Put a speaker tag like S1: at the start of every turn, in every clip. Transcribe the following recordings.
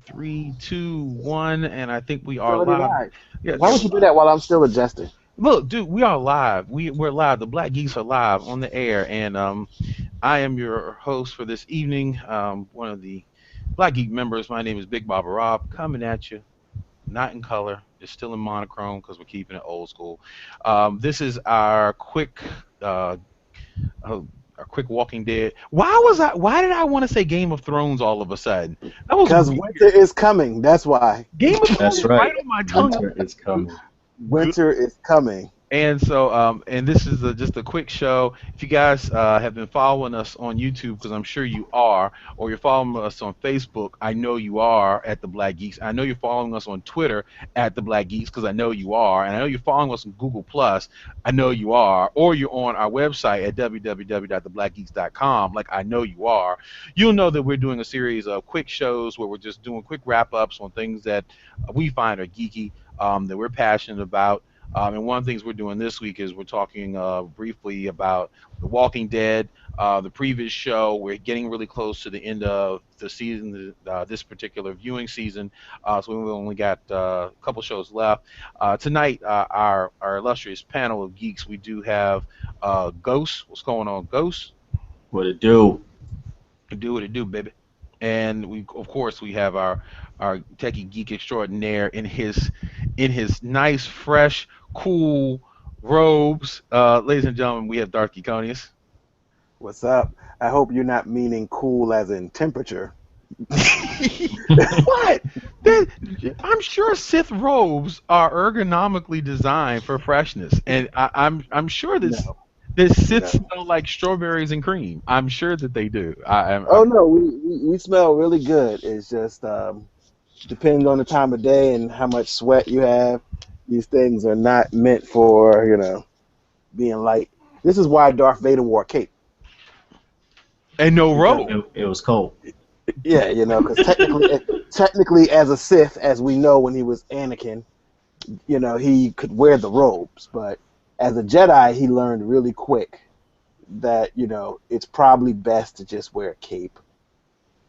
S1: Three, two, one, and I think we
S2: It's
S1: are
S2: already
S1: live.
S2: live.
S1: Yes,
S2: Why
S1: we're
S2: would you do
S1: live.
S2: that while I'm still adjusting?
S1: Look, dude, we are live. We're live. The Black Geeks are live on the air, and I am your host for this evening. One of the Black Geek members. My name is Big Baba Rob, coming at you, not in color, it's still in monochrome because we're keeping it old school. This is uh, uh, our quick Walking Dead. Why did I want to say Game of Thrones all of a sudden? That was
S2: Because winter
S1: weird.
S2: is coming. That's why.
S1: Game of Thrones
S3: That's
S1: was right
S3: right.
S1: on my tongue.
S3: Winter is coming.
S1: Good.
S2: Winter is coming.
S1: And so, and this is just a quick show. If you guys have been following us on YouTube, because I'm sure you are, or you're following us on Facebook, I know you are at the Black Geeks. I know you're following us on Twitter at the Black Geeks, because I know you are, and I know you're following us on Google Plus. I know you are, or you're on our website at www.theblackgeeks.com, like I know you are. You'll know that we're doing a series of quick shows where we're just doing quick wrap ups on things that we find are geeky, that we're passionate about. And one of the things we're doing this week is we're talking briefly about The Walking Dead. The previous show, we're getting really close to the end of the season, this particular viewing season. So we've only got a couple shows left. Tonight, our illustrious panel of geeks, we do have Ghost. What's going on, Ghost?
S3: What it do?
S1: Do what it do, baby. And we, of course, we have our techie geek extraordinaire in his nice, fresh, cool robes. Ladies and gentlemen, we have Darth Econius.
S2: What's up? I hope you're not meaning cool as in temperature.
S1: What? That, I'm sure Sith robes are ergonomically designed for freshness, and I'm sure this
S2: No,
S1: this Sith
S2: no.
S1: smell like strawberries and cream. I'm sure that they do.
S2: Oh no, we smell really good. It's just depends on the time of day and how much sweat you have. These things are not meant for being light. This is why Darth Vader wore a cape.
S1: and no
S2: Because
S1: robe.
S3: It was cold.
S2: yeah, because technically, as a Sith, as we know, when he was Anakin, he could wear the robes, but as a Jedi, he learned really quick that, it's probably best to just wear a cape.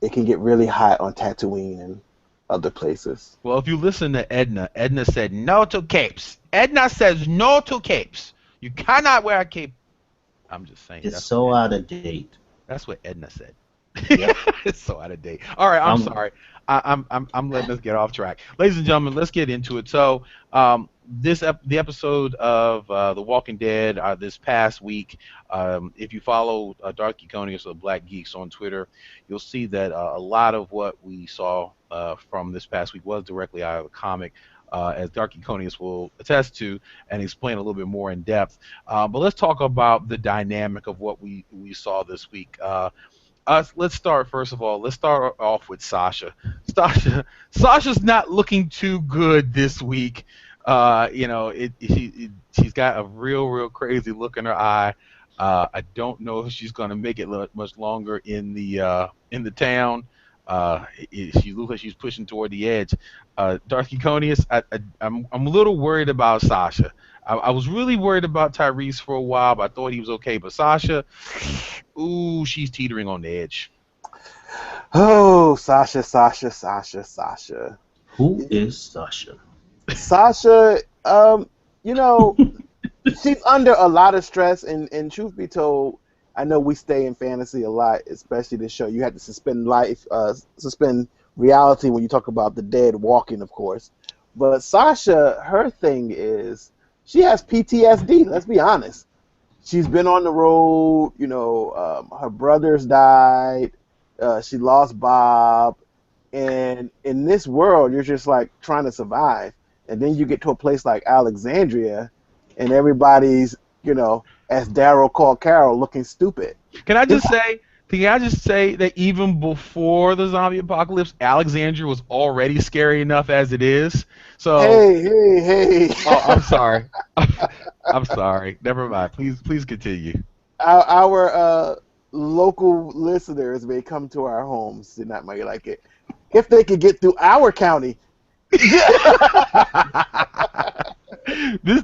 S2: It can get really hot on Tatooine and other places.
S1: Well, if you listen to Edna, Edna said no to capes. Edna says no to capes. You cannot wear a cape. I'm just saying
S3: It's so out of date.
S1: that's what Edna said.
S3: Yep.
S1: It's so out of date. All right, I'm
S3: Um.
S1: sorry. I'm letting us get off track, ladies and gentlemen. Let's get into it. So, the episode of The Walking Dead this past week. If you follow Dark Econius or Black Geeks on Twitter, you'll see that a lot of what we saw from this past week was directly out of the comic. As Dark Econius will attest to and explain a little bit more in depth. But let's talk about the dynamic of what we saw this week. Let's start first of all. Let's start off with Sasha. Sasha's not looking too good this week. She's got a real crazy look in her eye. I don't know if she's going to make it much longer in the town. She looks like she's pushing toward the edge. Darth Econius, I'm a little worried about Sasha. I was really worried about Tyrese for a while, but I thought he was okay. But Sasha, ooh, she's teetering on the edge.
S2: Oh, Sasha, Sasha, Sasha, Sasha.
S3: Who is Sasha?
S2: Sasha, you know, she's under a lot of stress, and truth be told, I know we stay in fantasy a lot, especially this show. You have to suspend reality when you talk about the dead walking, of course. But Sasha, her thing is she has PTSD. Let's be honest. She's been on the road. Her brothers died. She lost Bob, and in this world, you're just like trying to survive. And then you get to a place like Alexandria, and everybody's, as Daryl called Carol, looking stupid.
S1: Can I just say? Can I just say that even before the zombie apocalypse, Alexandria was already scary enough as it is. So,
S2: Hey, hey, hey.
S1: oh, I'm sorry. I'm sorry. Never mind. Please continue.
S2: Our local listeners may come to our homes and not might like it. If they could get through our county.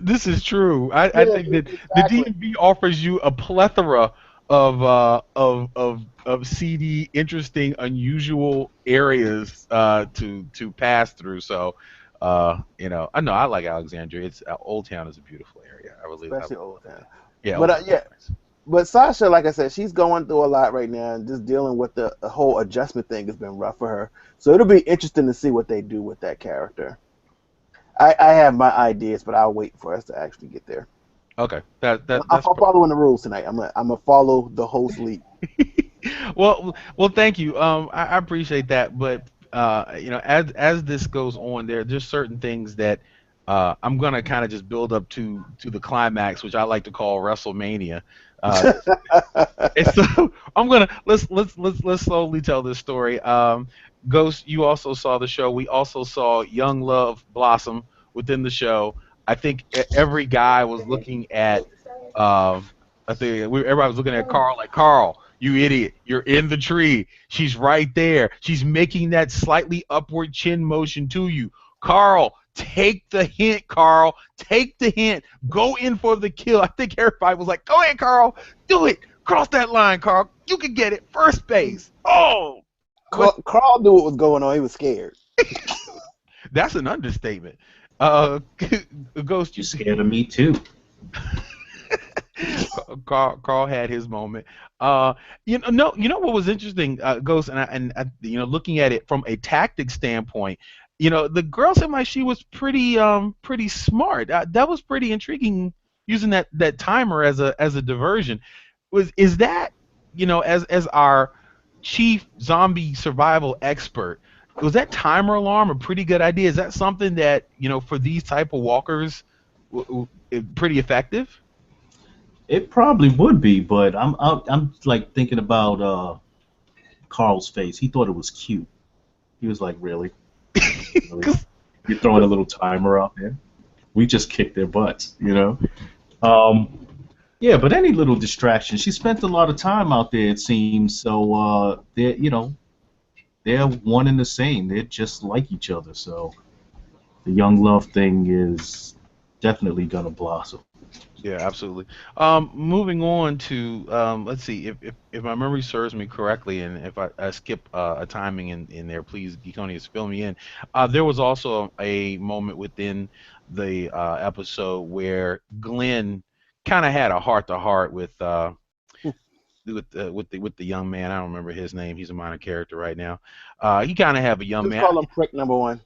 S1: This is true. I think that the
S2: Exactly.
S1: DMV offers you a plethora of seedy, interesting, unusual areas to pass through. So I know I like Alexandria. It's Old Town is a beautiful area. I
S2: especially
S1: really
S2: Old
S1: love
S2: Town.
S1: that. Yeah,
S2: But
S1: Old Town's
S2: yeah,
S1: nice.
S2: but Sasha, like I said, she's going through a lot right now, and just dealing with the whole adjustment thing has been rough for her. So it'll be interesting to see what they do with that character. I have my ideas, but I'll wait for us to actually get there.
S1: Okay, that's
S2: I'm following the rules tonight. I'm gonna follow the host lead.
S1: well, thank you. I appreciate that, but as this goes on, there's certain things that I'm gonna kind of just build up to the climax, which I like to call WrestleMania. Uh, and so I'm gonna let's slowly tell this story. Ghost, you also saw the show. We also saw young love blossom within the show. I think every guy was looking at. Um, I think everybody was looking at Carl like Carl, you idiot. You're in the tree. She's right there. She's making that slightly upward chin motion to you. Carl, take the hint, Carl. Take the hint. Go in for the kill. I think everybody was like, go ahead, Carl. Do it. Cross that line, Carl. You can get it. First base. Oh, but
S2: Carl knew what was going on. He was scared.
S1: that's an understatement. Uh, Ghost,
S3: You scared of me too.
S1: Carl had his moment. Uh, no, you know what was interesting, Ghost, looking at it from a tactic standpoint, the girl seemed like she was pretty smart. That was pretty intriguing, using that timer as a diversion. Is that as our chief zombie survival expert? Was that timer alarm a pretty good idea? Is that something that for these type of walkers, pretty effective?
S3: It probably would be, but I'm like thinking about Carl's face. He thought it was cute. He was like, "Really, really?
S1: 'Cause
S3: You're throwing a little timer out there? We just kicked their butts, you know." Um, yeah, but any little distraction. She spent a lot of time out there, it seems. So they're one and the same. They're just like each other. So the young love thing is definitely gonna blossom.
S1: Yeah, absolutely. Moving on to let's see if my memory serves me correctly, and if I skip a timing in there, please, Geekonius, fill me in. There was also a moment within the episode where Glenn kind of had a heart to heart with the young man. I don't remember his name. He's a minor character right now. He kind of have a young
S2: Just
S1: man.
S2: call him prick number one.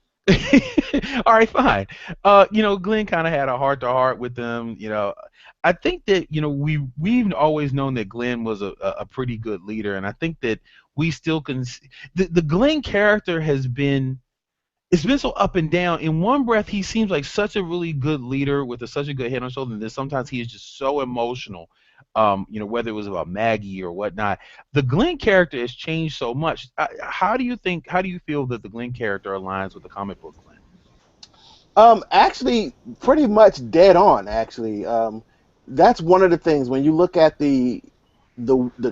S1: All right, fine. Glenn kind of had a heart to heart with them. I think that we've always known that Glenn was a pretty good leader, and I think that we still can. The Glenn character has been it's been so up and down. In one breath, he seems like such a really good leader with such a good head on shoulder, and then sometimes he is just so emotional. Whether it was about Maggie or whatnot, the Glenn character has changed so much. How do you feel that the Glenn character aligns with the comic book Glenn?
S2: Actually, pretty much dead on. Actually, that's one of the things when you look at the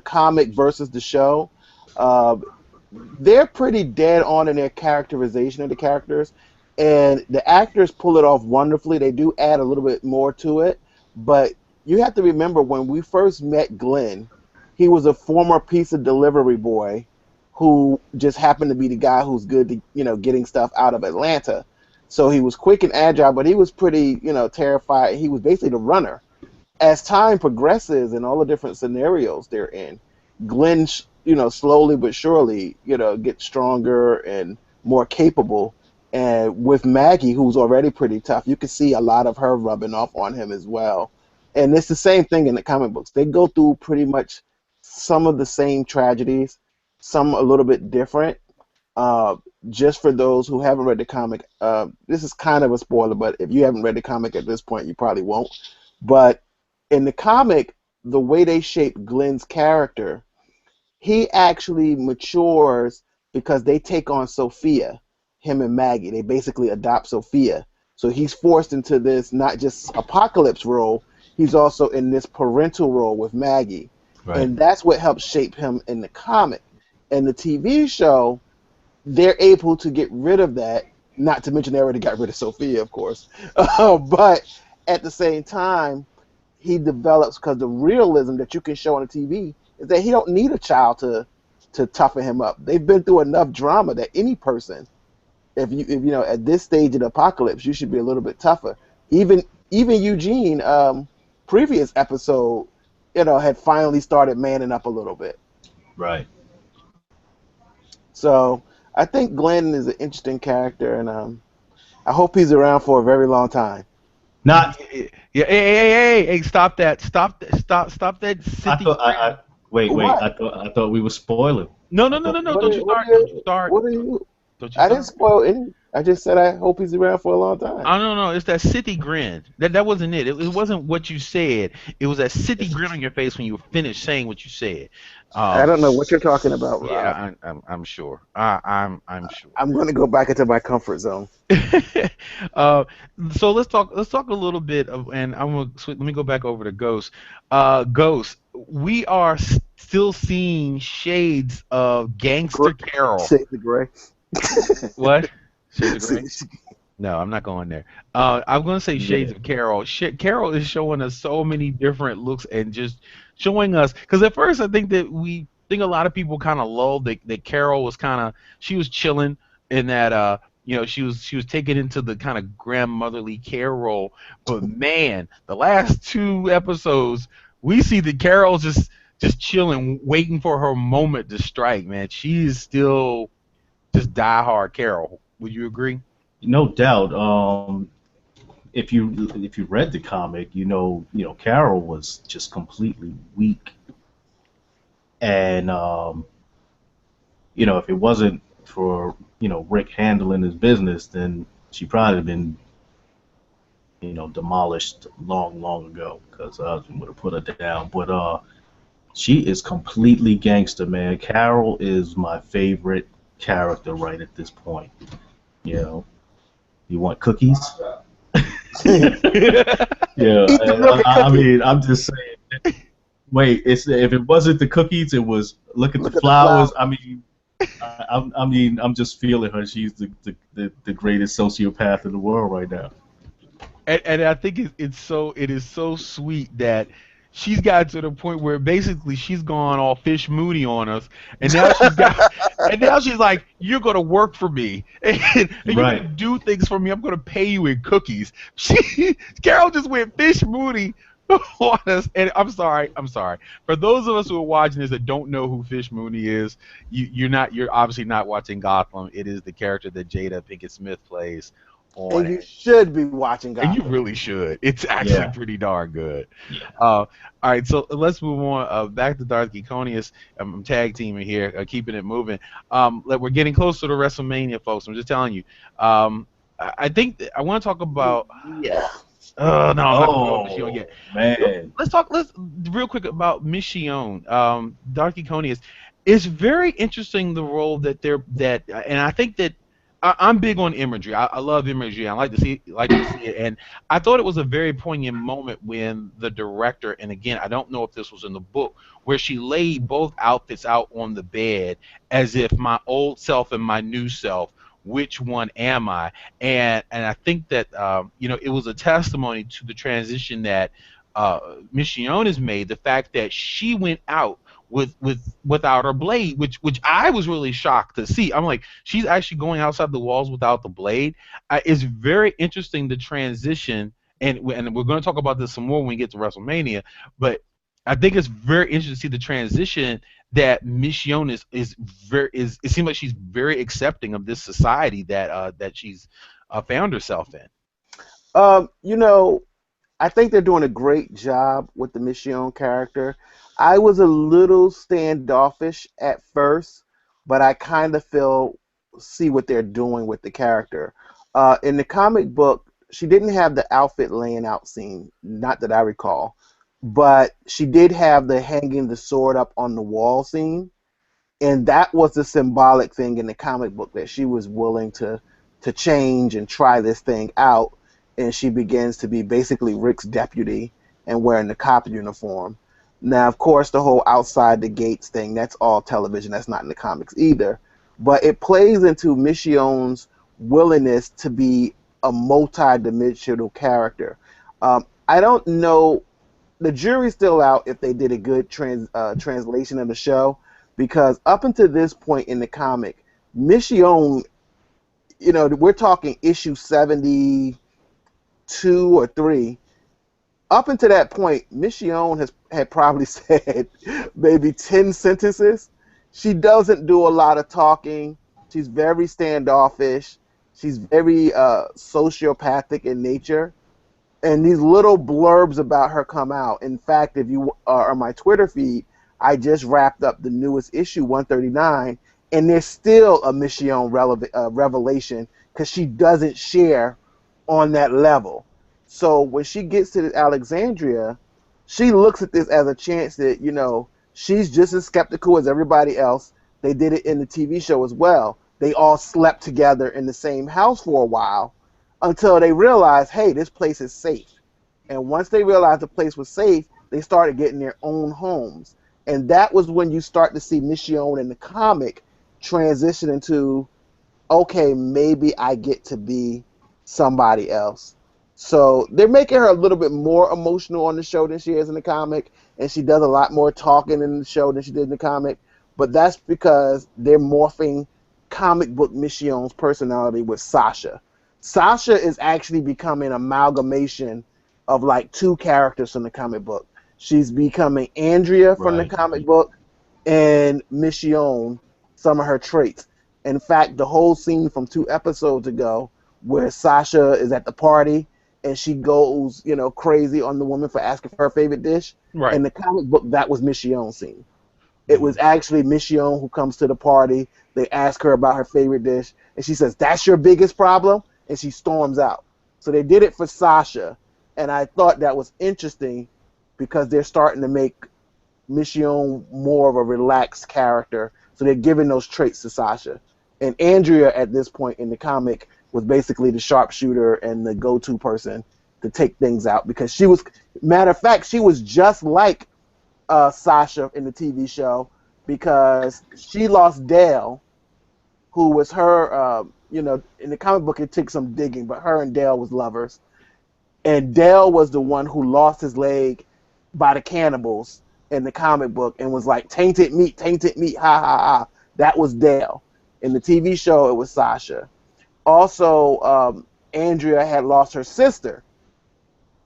S2: comic versus the show. Uh, they're pretty dead on in their characterization of the characters, and the actors pull it off wonderfully. They do add a little bit more to it, but you have to remember when we first met Glenn, he was a former pizza delivery boy who just happened to be the guy who's good to getting stuff out of Atlanta. So he was quick and agile, but he was pretty terrified. He was basically the runner. As time progresses and all the different scenarios they're in, Glenn, slowly but surely, gets stronger and more capable. And with Maggie, who's already pretty tough, you can see a lot of her rubbing off on him as well. And it's the same thing in the comic books. They go through pretty much some of the same tragedies, some a little bit different. Uh, just for those who haven't read the comic, this is kind of a spoiler, but if you haven't read the comic at this point, you probably won't. But in the comic, the way they shape Glenn's character, he actually matures because they take on Sophia, him and Maggie. They basically adopt Sophia. So he's forced into this not just apocalypse role, he's also in this parental role with Maggie.
S3: Right.
S2: And that's what helps shape him in the comic. In the TV show, they're able to get rid of that, not to mention they already got rid of Sophia, of course. But at the same time, he develops because the realism that you can show on the TV is that he don't need a child to toughen him up. They've been through enough drama that any person, if you know at this stage of the apocalypse, you should be a little bit tougher. Even even Eugene, previous episode, had finally started manning up a little bit.
S3: Right.
S2: So I think Glenn is an interesting character, and I hope he's around for a very long time.
S3: Not.
S1: Yeah, hey, stop that. Stop that
S3: I
S1: sithy
S3: thought.
S1: grin.
S3: Wait.
S2: What?
S3: I thought we were spoiling.
S1: No,
S3: I
S1: no, no,
S3: thought.
S1: no, no.
S2: What
S1: Don't
S2: are,
S1: you
S2: what
S1: start.
S2: are
S1: Don't you
S2: you?
S1: start.
S2: What are you?
S1: Don't you
S2: I didn't
S1: start.
S2: spoil any. I just said I hope he's around for a long time.
S1: I don't know. It's that city grin. That wasn't it. It wasn't what you said. It was that city grin on your face when you finished saying what you said.
S2: I
S1: Um,
S2: don't know what you're talking about,
S1: yeah,
S2: Rob.
S1: I'm sure. I'm sure.
S2: I'm going to go back into my comfort zone.
S1: uh, so let's talk a little bit of, and let me go back over to Ghost. Ghost, we are still seeing shades of
S2: Gr-
S1: gangster Carol.
S2: Shades of gray.
S1: What? Shades of Grey? No, I'm not going there. I'm going to say Shades
S3: Yeah.
S1: of Carol. Carol is showing us so many different looks and just showing us. Because at first, I think that we think a lot of people kind of lulled that Carol was kind of she was chilling in that she was taken into the kind of grandmotherly care role. But man, the last two episodes, we see that Carol's just chilling, waiting for her moment to strike. Man, she is still just diehard Carol. Would you agree?
S3: No doubt. If you read the comic, Carol was just completely weak, and if it wasn't for Rick handling his business, then she probably been demolished long, long ago because I would have put her down. But she is completely gangster, man. Carol is my favorite character right at this point. You know, you want cookies?
S2: Eat
S3: Yeah,
S2: the milk and
S3: I
S2: cookies.
S3: mean, I'm just saying. Wait, if it wasn't the cookies, it was look at the
S2: Look at the flower.
S3: flowers. I mean, I'm just feeling her. She's the greatest sociopath in the world right now.
S1: And I think it is so sweet that she's got to the point where basically she's gone all fish moody on us, and now she's like, you're gonna work for me, and you're gonna
S3: Right.
S1: do things for me. I'm gonna pay you in cookies. Carol just went fish moody on us, and I'm sorry. For those of us who are watching this that don't know who Fish Mooney is, you're obviously not watching Gotham. It is the character that Jada Pinkett Smith plays on,
S2: And you should be watching
S1: and you
S2: Gotham.
S1: really should. It's actually
S3: Yeah.
S1: pretty darn good.
S3: Yeah.
S1: All right, so let's move on. Back to Darth Geconius. I'm tag teaming here, keeping it moving. We're getting closer to WrestleMania, folks. I'm just telling you. I think I want to talk about.
S2: Yeah.
S1: Oh no, I'm not going to go Michonne
S3: Oh
S1: yet.
S3: man.
S1: Let's real quick about Michonne. Darth Geconius. It's very interesting the role and I think that I'm big on imagery. I love imagery. I like to see it, and I thought it was a very poignant moment when the director, and again, I don't know if this was in the book, where she laid both outfits out on the bed as if my old self and my new self. Which one am I? And I think that it was a testimony to the transition that Michonne has made. The fact that she went out without her blade, which I was really shocked to see. I'm like, she's actually going outside the walls without the blade. It's very interesting the transition, and we're going to talk about this some more when we get to WrestleMania. But I think it's very interesting to see the transition that Michonne is. It seems like she's very accepting of this society that she's found herself in.
S2: Um, you know, I think they're doing a great job with the Michonne character. I was a little standoffish at first, but I kind of feel see what they're doing with the character. In the comic book, she didn't have the outfit laying out scene, not that I recall, but she did have the hanging the sword up on the wall scene, and that was the symbolic thing in the comic book that she was willing to change and try this thing out, and she begins to be basically Rick's deputy and wearing the cop uniform. Now, of course, the whole outside the gates thing, that's all television. That's not in the comics either. But it plays into Michionne's willingness to be a multi-dimensional character. I don't know the jury's still out if they did a good translation of the show, because up until this point in the comic, Michonne, we're talking issue 72 or 3. Up until that point, Michonne had probably said maybe 10 sentences. She doesn't do a lot of talking. She's very standoffish. She's very sociopathic in nature, and these little blurbs about her come out. In fact, if you are on my Twitter feed, I just wrapped up the newest issue, 139, and there's still a Michonne revelation because she doesn't share on that level. So when she gets to Alexandria, she looks at this as a chance that, she's just as skeptical as everybody else. They did it in the TV show as well. They all slept together in the same house for a while until they realized, hey, this place is safe. And once they realized the place was safe, they started getting their own homes. And that was when you start to see Michonne in the comic transition into, okay, maybe I get to be somebody else. So they're making her a little bit more emotional on the show than she is in the comic, and she does a lot more talking in the show than she did in the comic. But that's because they're morphing comic book Michonne's personality with Sasha. Sasha is actually becoming an amalgamation of like two characters from the comic book. She's becoming Andrea from the
S3: Right.
S2: comic book and Michonne, some of her traits. In fact, the whole scene from 2 episodes ago where Sasha is at the party and she goes, crazy on the woman for asking for her favorite dish.
S1: Right.
S2: In the comic book, that was Michonne's scene. It
S1: Mhm.
S2: was actually Michonne who comes to the party. They ask her about her favorite dish, and she says, "That's your biggest problem," and she storms out. So they did it for Sasha, and I thought that was interesting because they're starting to make Michonne more of a relaxed character. So they're giving those traits to Sasha. And Andrea, at this point in the comic, was basically the sharpshooter and the go-to person to take things out because she was, matter of fact, she was just like Sasha in the TV show because she lost Dale, who was her, in the comic book it took some digging, but her and Dale was lovers. And Dale was the one who lost his leg by the cannibals in the comic book and was like, tainted meat, ha ha ha. That was Dale. In the TV show, it was Sasha. Also, Andrea had lost her sister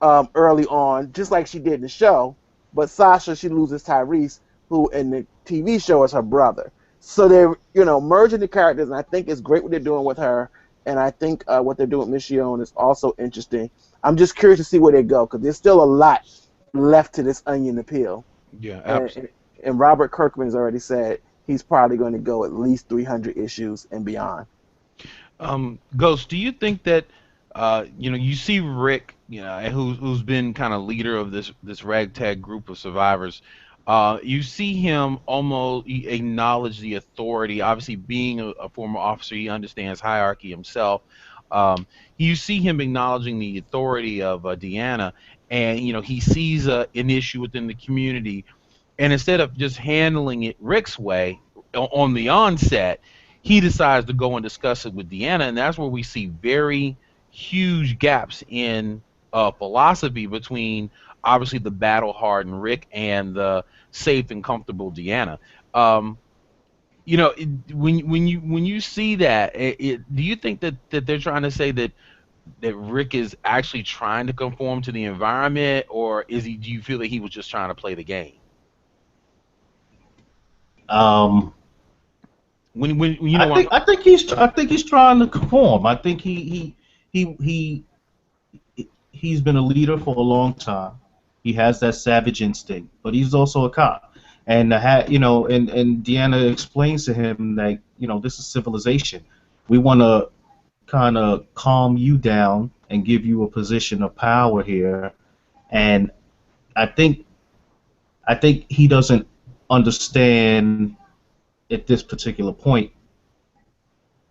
S2: early on, just like she did in the show. But Sasha, she loses Tyrese, who in the TV show is her brother. So they're, merging the characters, and I think it's great what they're doing with her. And I think what they're doing with Michonne is also interesting. I'm just curious to see where they go because there's still a lot left to this onion to peel.
S1: Yeah,
S2: And,
S1: absolutely.
S2: and, and Robert Kirkman has already said he's probably going to go at least 300 issues and beyond.
S1: Ghost, do you think that you see Rick, who's been kind of leader of this ragtag group of survivors. You see him almost acknowledge the authority. Obviously, being a former officer, he understands hierarchy himself. You see him acknowledging the authority of Deanna, and he sees an issue within the community, and instead of just handling it Rick's way on the onset, he decides to go and discuss it with Deanna, and that's where we see very huge gaps in philosophy between obviously the battle hardened Rick and the safe and comfortable Deanna. Um, when you see that, do you think that they're trying to say that Rick is actually trying to conform to the environment, or is he? Do you feel that he was just trying to play the game?
S3: Um,
S1: When you
S3: I
S1: know what
S3: think I think he's trying to conform. I think he's been a leader for a long time. He has that savage instinct, but he's also a cop. And and Deanna explains to him that this is civilization. We want to kind of calm you down and give you a position of power here. And I think I think he doesn't understand at this particular point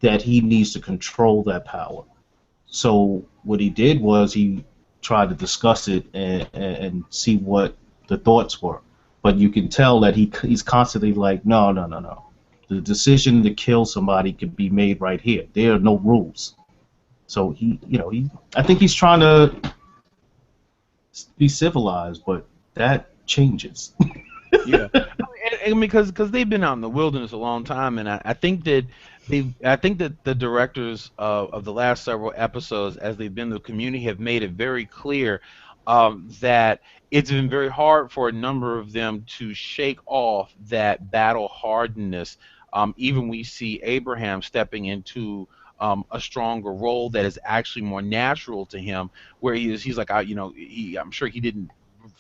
S3: that he needs to control that power. So what he did was he tried to discuss it and see what the thoughts were. But you can tell that he's constantly like, no, no, no, no. The decision to kill somebody can be made right here. There are no rules. So I think he's trying to be civilized, but that changes.
S1: Yeah, and because they've been out in the wilderness a long time, and I think that I think that the directors of the last several episodes, as they've been in the community, have made it very clear that it's been very hard for a number of them to shake off that battle hardness. Even we see Abraham stepping into a stronger role that is actually more natural to him, where he's like, I'm sure he didn't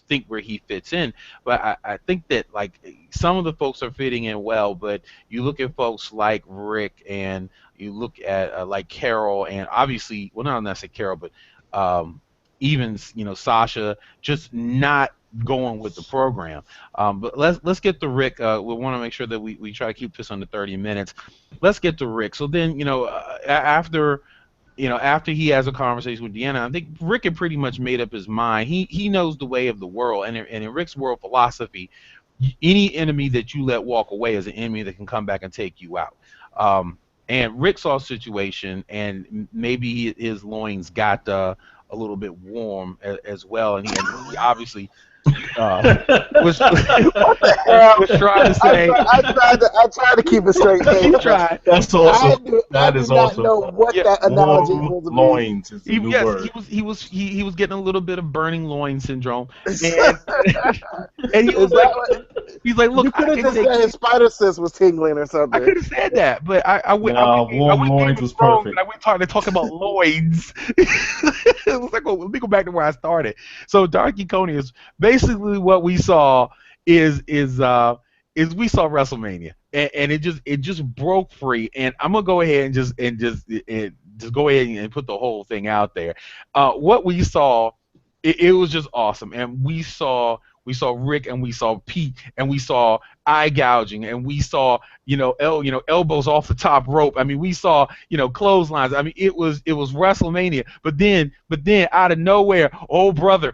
S1: think where he fits in, but I think that like some of the folks are fitting in well, but you look at folks like Rick and you look at like Carol and obviously, well, not necessarily Carol, but even Sasha just not going with the program. But let's get to Rick. We want to make sure that we try to keep this under 30 minutes. Let's get to Rick. So then after he has a conversation with Deanna, I think Rick had pretty much made up his mind. He knows the way of the world, and in Rick's world philosophy, any enemy that you let walk away is an enemy that can come back and take you out. And Rick saw a situation, and maybe his loins got a little bit warm as well, and he obviously was was trying to say.
S2: I tried to keep a straight face.
S1: He tried.
S3: That's awesome. That is
S2: not
S3: awesome.
S2: know what
S1: Yeah.
S2: that analogy was
S3: Warm
S2: supposed to be.
S3: loins is the new
S1: Yes,
S3: word.
S1: he was getting a little bit of burning loin syndrome, and and he
S2: Is
S1: was like,
S2: that what,
S1: he's like, look,
S2: you could
S1: I
S2: have
S1: can
S2: just
S1: take
S2: said his spider sense was tingling or
S1: I
S2: something.
S1: could have said that, but I went
S3: Warm
S1: Game
S3: loins
S1: of
S3: was
S1: Thrones,
S3: perfect.
S1: and I went talking about loins. It was like, well, let me go back to where I started. So Darky Coney is basically what we saw is we saw WrestleMania, and it just broke free. And I'm gonna go ahead and just go ahead and put the whole thing out there. What we saw, it was just awesome, and we saw Rick and we saw Pete and we saw eye gouging and we saw elbows off the top rope. I mean, we saw clotheslines. I mean, it was WrestleMania. But then out of nowhere, oh brother,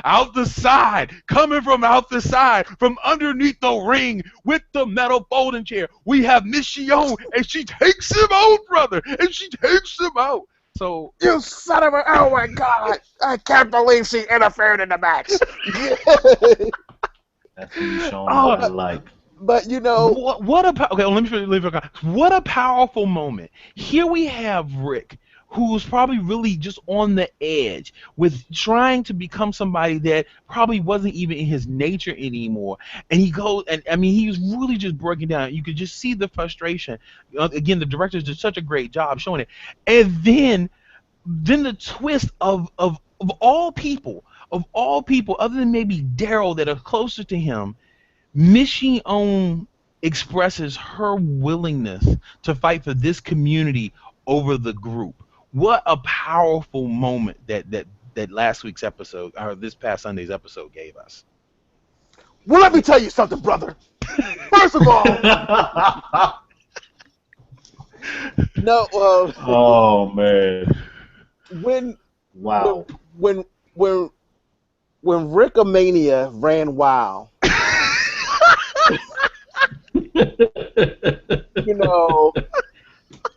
S1: out the side, coming from out the side, from underneath the ring with the metal folding chair, we have Michionne, and she takes him out, brother, and she takes him out. So
S2: You son of a! Oh my God! I can't believe she interfered in the match.
S3: That's Michonne
S1: Oh,
S3: I like.
S2: But
S1: okay, let me what a powerful moment. Here we have Rick, who's probably really just on the edge with trying to become somebody that probably wasn't even in his nature anymore. And he goes, and I mean, he was really just breaking down. You could just see the frustration. Again, the directors did such a great job showing it. And then the twist of all people, other than maybe Daryl that are closer to him, Missy Own expresses her willingness to fight for this community over the group. What a powerful moment that last week's episode, or this past Sunday's episode, gave us.
S2: well, let me tell you something, brother. First of all, no.
S3: Oh man!
S2: When
S3: Wow.
S2: when when when Rickomania ran wild,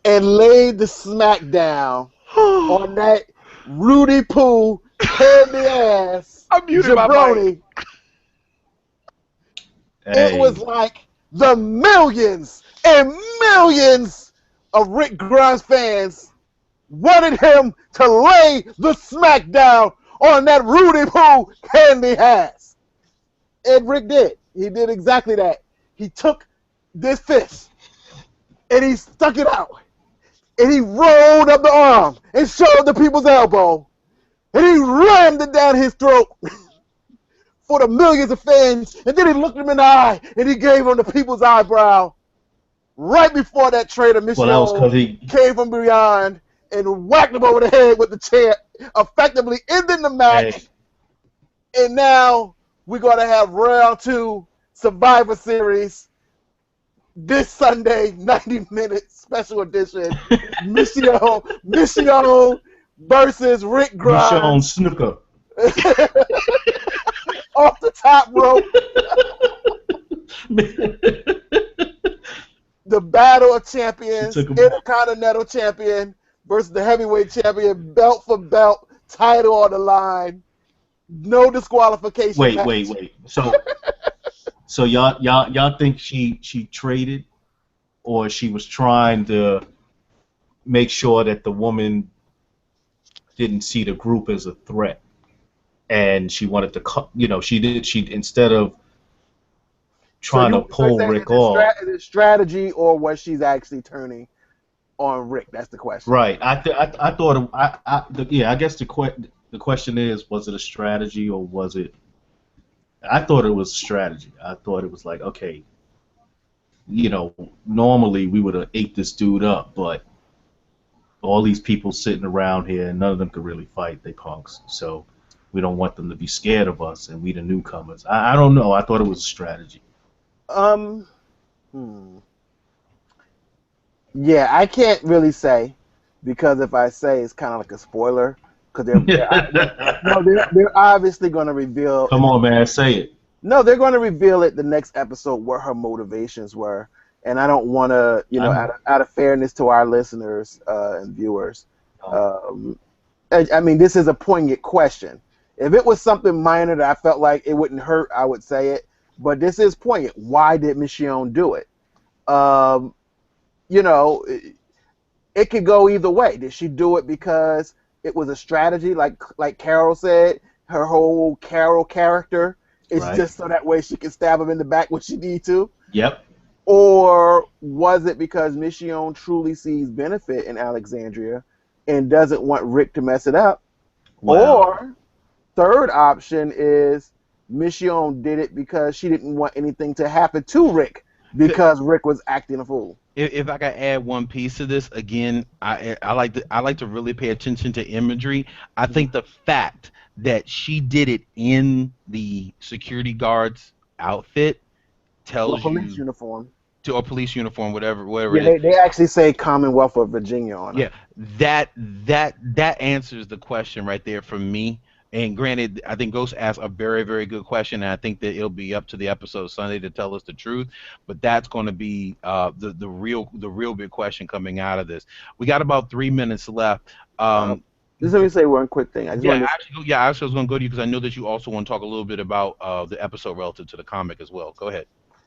S2: and laid the smackdown on that Rudy Poo candy ass
S1: I muted my mic.
S2: jabroni,
S3: Hey,
S2: it was like the millions and millions of Rick Grimes fans wanted him to lay the smackdown on that Rudy Poo candy ass. And Rick did. He did exactly that. He took this fist and he stuck it out. And he rolled up the arm and showed the people's elbow. And he rammed it down his throat for the millions of fans. And then he looked him in the eye and he gave him the people's eyebrow. Right before that traitor,
S3: well, that was because
S2: Michelle
S3: he.
S2: came from beyond and whacked him over the head with the chair, effectively ending the match.
S3: Hey,
S2: And now we're going to have round 2 Survivor Series this Sunday, 90-minute special edition. Michionne versus Rick
S3: Michonne
S2: Grimes
S3: Snooker.
S2: off the top rope. The Battle of Champions,
S3: Took him-
S2: Intercontinental Champion versus the Heavyweight Champion, belt for belt, title on the line. no disqualification match.
S3: wait. So y'all think she traded, or she was trying to make sure that the woman didn't see the group as a threat, and she wanted to, she instead of
S2: So
S3: trying to
S2: you're
S3: pull
S2: saying
S3: Rick off.
S2: is it strategy or was she's actually turning on Rick? That's the question.
S3: Right. I thought yeah. I guess the question is, was it a strategy or was it? I thought it was a strategy. I thought it was like, okay, normally we would have ate this dude up, but all these people sitting around here and none of them could really fight. They punks. So we don't want them to be scared of us, and we the newcomers. I don't know. I thought it was a strategy.
S2: Um, hmm. Yeah, I can't really say because if I say it's kind of like a spoiler because no they're obviously going to reveal
S3: Come on, man, say it.
S2: no they're going to reveal it the next episode what her motivations were, and I don't want to
S3: I know.
S2: out of fairness to our listeners and viewers,
S3: No.
S2: um, I mean this is a poignant question. If it was something minor that I felt like it wouldn't hurt, I would say it. But this is poignant. Why did Michonne do it? Um, you know, it could go either way. Did she do it because it was a strategy, like Carol said? Her whole Carol character is
S3: Right.
S2: just so that way she can stab him in the back when she need to,
S3: Yep.
S2: or was it because Michonne truly sees benefit in Alexandria and doesn't want Rick to mess it up?
S3: Well,
S2: Or third option is Michonne did it because she didn't want anything to happen to Rick because Rick was acting a fool.
S1: If I could add one piece to this again, I like to really pay attention to imagery. I
S2: Mhm.
S1: think the fact that she did it in the security guard's outfit
S2: Well,
S1: tells
S2: police
S1: you,
S2: uniform.
S1: to a police uniform, whatever
S2: Yeah,
S1: it is.
S2: they actually say Commonwealth of Virginia on
S1: Yeah,
S2: her.
S1: that answers the question right there for me. And granted, I think Ghost asked a very, very good question, and I think that it'll be up to the episode Sunday to tell us the truth. But that's going to be the real big question coming out of this. We got about 3 minutes left.
S2: Uh,
S1: Um,
S2: just let me say one quick thing. I just
S1: yeah,
S2: wanted to say,
S1: actually, I was going to go to you because I know that you also want to talk a little bit about the episode relative to the comic as well. Go ahead.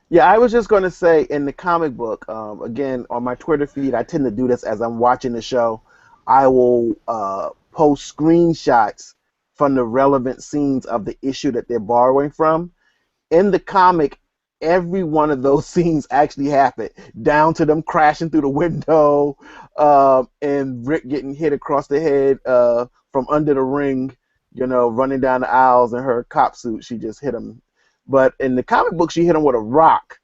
S2: yeah, I was just going to say in the comic book, again, on my Twitter feed, I tend to do this as I'm watching the show. I will post screenshots from the relevant scenes of the issue that they're borrowing from. In the comic, every one of those scenes actually happened, down to them crashing through the window, and Rick getting hit across the head from under the ring, running down the aisles in her cop suit. She just hit him. But in the comic book, she hit him with a rock.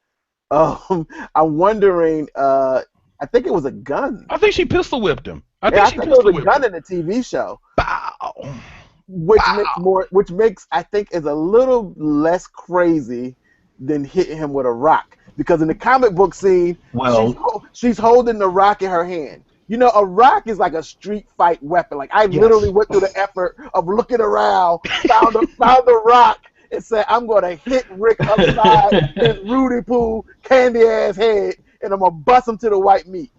S2: Um, I'm wondering, I think it was a gun.
S1: I think she pistol whipped him. I
S2: Yeah,
S1: think
S2: I
S1: she
S2: think it was
S1: pistol
S2: a
S1: whipped
S2: gun
S1: him.
S2: in the TV show,
S1: Bow.
S2: which makes I think is a little less crazy than hitting him with a rock. Because in the comic book scene,
S3: well,
S2: she's holding the rock in her hand. A rock is like a street fight weapon. Like I literally
S1: Yes.
S2: went through the effort of looking around, found a rock, and said, "I'm gonna hit Rick upside his Rudy Poo candy ass head, and I'm gonna bust him to the white meat."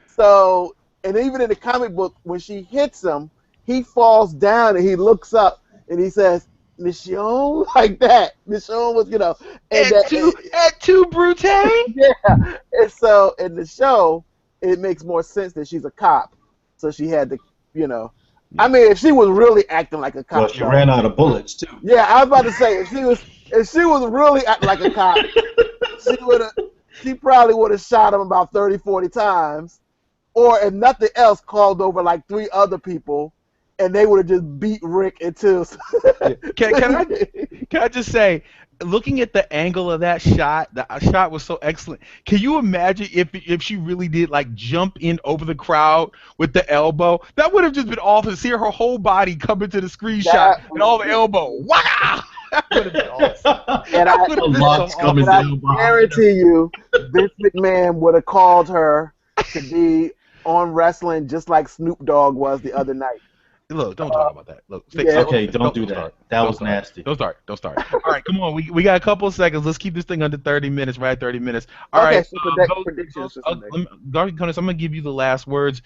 S2: So, and even in the comic book, when she hits him, he falls down and he looks up and he says, "Michonne," like that. Michonne was, and
S1: Et tu, Brute?
S2: yeah. And so in the show, it makes more sense that she's a cop, so she had to, you know. I
S1: Yeah.
S2: mean, if she was really acting like a
S3: well,
S2: cop,
S3: she
S2: though,
S3: ran out of bullets too.
S2: yeah, I was about to say if she was really acting like a cop, she would have, she probably would have shot him about 30, 40 times, or if nothing else, called over like three other people, and they would have just beat Rick until.
S1: Yeah. Can I just say, looking at the angle of that shot, the shot was so excellent. Can you imagine if she really did like jump in over the crowd with the elbow? That would have just been awesome to see her whole body come into the screenshot
S2: That
S1: and all the
S2: would
S1: elbow. Wow! That would have been awesome.
S2: and
S1: That
S2: I
S1: would
S3: The
S1: have been so
S3: locks coming
S2: and
S1: awesome.
S2: I
S3: down behind her.
S2: guarantee you, Vince McMahon would have called her to be on wrestling just like Snoop Dogg was the other night.
S1: Look, don't
S2: Uh,
S1: talk about that. Look,
S2: yeah,
S1: don't
S3: Okay, don't do
S1: don't
S3: that.
S1: start.
S3: That
S1: Don't
S3: was
S1: start.
S3: nasty.
S1: Don't start. Don't start. All right, come on. We got a couple of seconds. Let's keep this thing under 30 minutes. Right, at 30 minutes. All
S2: okay,
S1: right.
S2: so predictions
S1: Ghost.
S2: for Sunday.
S1: Ghost, I'm gonna give you the last words.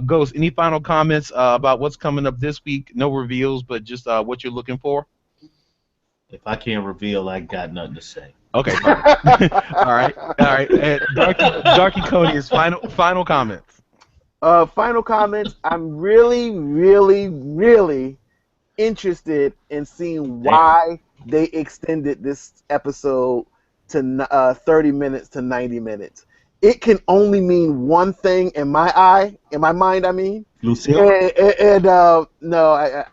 S1: Ghost. Any final comments about what's coming up this week? No reveals, but just what you're looking for.
S3: If I can't reveal, I got nothing to say.
S1: Okay, perfect. All right, all right. And Darky Coney is final comments.
S2: Final comments. I'm really, really, really interested in seeing
S3: Damn.
S2: why they extended this episode to 30 minutes to 90 minutes. It can only mean one thing in my eye, in my mind. I mean,
S3: Lucille?
S2: and no, I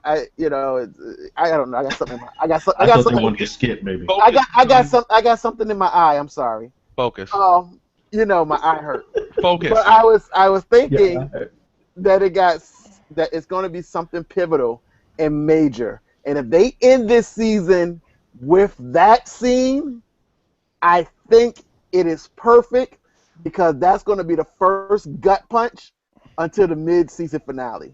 S2: don't know. I got something. I
S3: I
S2: got
S3: thought they
S2: something.
S3: wanted to skip, maybe.
S1: Focus, Tony.
S2: I got something in my eye. I'm sorry.
S1: Focus.
S2: My eye hurt. But
S1: Focus.
S2: I was thinking
S3: Yeah.
S2: that that it's going to be something pivotal and major. And if they end this season with that scene, I think it is perfect because that's going to be the first gut punch until the mid-season finale.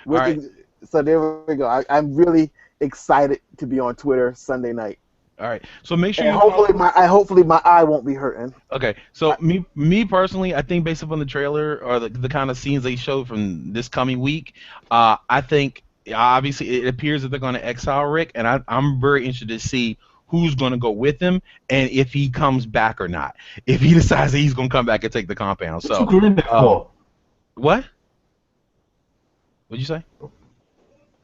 S1: All
S2: Which
S1: right.
S2: is, so there we go. I'm really excited to be on Twitter Sunday night,
S1: All right. So make sure
S2: and
S1: you follow.
S2: hopefully my eye won't be hurting.
S1: Okay. So me personally, I think based upon the trailer or the kind of scenes they showed from this coming week, I think obviously it appears that they're going to exile Rick, and I'm very interested to see who's going to go with him and if he comes back or not. If he decides that he's going to come back and take the compound.
S3: What you
S1: So,
S3: grinning
S1: um,
S3: for?
S1: what? What'd you say?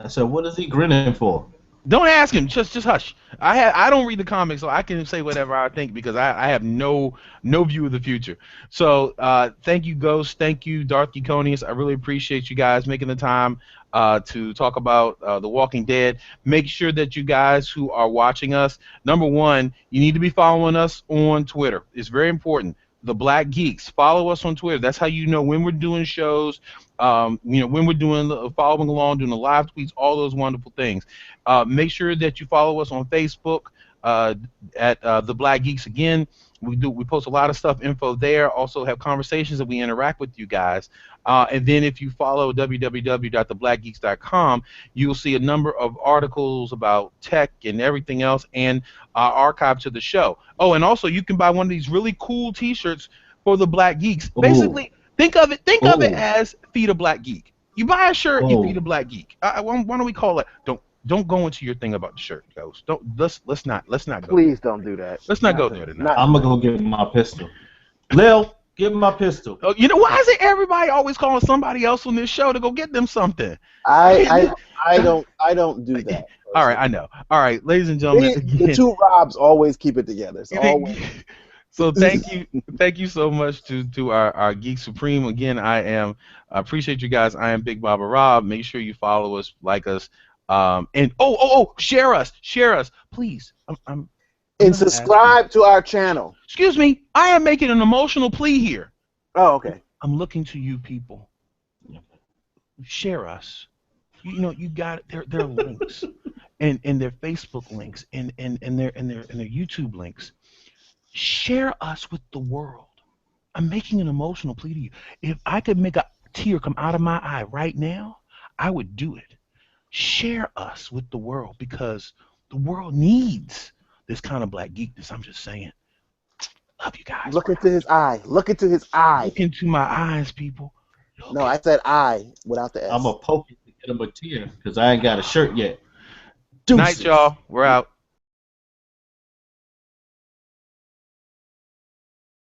S3: I said, what is he grinning for?
S1: Don't ask him. Just hush. I don't read the comics, so I can say whatever I think because I have no view of the future. So thank you, Ghost. Thank you, Darth Geconius. I really appreciate you guys making the time to talk about The Walking Dead. Make sure that you guys who are watching us, number one, you need to be following us on Twitter. It's very important. The Black Geeks. Follow us on Twitter. That's how you know when we're doing shows. When we're doing following along, doing the live tweets, all those wonderful things. Make sure that you follow us on Facebook at the Black Geeks again. We post a lot of stuff, info there. Also have conversations that we interact with you guys. And then if you follow www.theblackgeeks.com, you'll see a number of articles about tech and everything else, and archive to the show. Oh, and also you can buy one of these really cool T-shirts for the Black Geeks.
S3: Oh,
S1: Basically, think of it
S3: oh,
S1: as feed a Black Geek. You buy a shirt, you feed
S3: oh,
S1: a Black Geek. Why don't we call it? Don't go into your thing about the shirt, Ghost. Don't let's not go there.
S2: Please don't do that.
S1: Let's not go there tonight.
S2: Not
S3: I'm
S2: tonight.
S3: gonna go get my pistol. Lil, give me my pistol.
S1: Oh, why is it everybody always calling somebody else on this show to go get them something?
S2: I I don't do that.
S1: All right, I know. All right, ladies and gentlemen,
S2: The
S1: again,
S2: two Robs always keep it together. It's always
S1: so thank you so much to our Geek Supreme. Again, I appreciate you guys. I am Big Baba Rob. Make sure you follow us, like us, and share us, please. I'm
S2: and
S1: gonna ask you.
S2: subscribe to our channel.
S1: Excuse me, I am making an emotional plea here.
S2: Oh, okay.
S1: I'm looking to you people. Share us. You got their links and their Facebook links and their YouTube links. Share us with the world. I'm making an emotional plea to you. If I could make a tear come out of my eye right now, I would do it. Share us with the world because the world needs this kind of black geekness. I'm just saying. Love you guys.
S2: Look into his eye. Look into his eye.
S1: Look into my eyes, people. Look
S2: No, I said I without the S.
S3: I'm gonna poke it to get him a tear because I ain't got a shirt yet.
S1: Night,
S2: Deuces.
S1: y'all. We're out.